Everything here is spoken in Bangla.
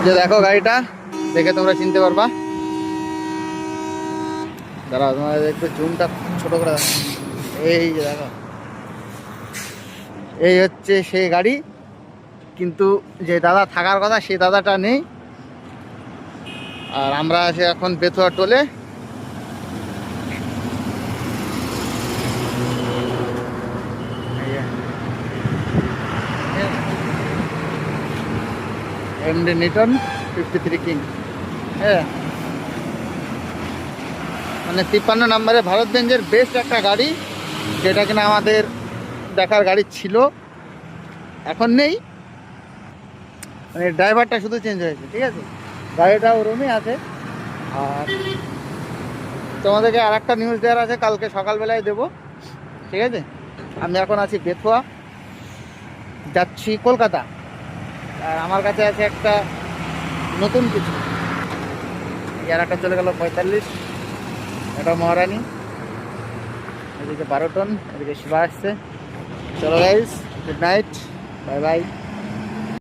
যে দেখো গাড়িটা দেখে তোমরা চিনতে পারবা। দাঁড়াও তোমাদের একটু জুমটা ছোট করে দেখো। এই যে দেখো, এই হচ্ছে সেই গাড়ি, কিন্তু যে দাদা থাকার কথা সেই দাদাটা নেই। আর আমরা আছি এখন বেথুয়া টোলে। MD নিটন 53 king. হ্যাঁ, মানে 53 নম্বরে ভারত বেঞ্জের বেস্ট একটা গাড়ি, যেটা কিনা আমাদের দেখার গাড়ি ছিল, এখন নেই। মানে ড্রাইভারটা শুধু চেঞ্জ হয়েছে, ঠিক আছে। গাড়িটা ওরমই আছে। আর তোমাদেরকে আর একটা নিউজ দেওয়ার আছে, কালকে সকালবেলায় দেবো, ঠিক আছে। আমি এখন আছি বেথুয়া, যাচ্ছি কলকাতা। আর আমার কাছে আছে একটা নতুন কিছু। আর একটা চলে গেল 45, এটা মহারানি, এদিকে 12 টন, এদিকে শিবা আসছে। চলো guys, good night, bye bye.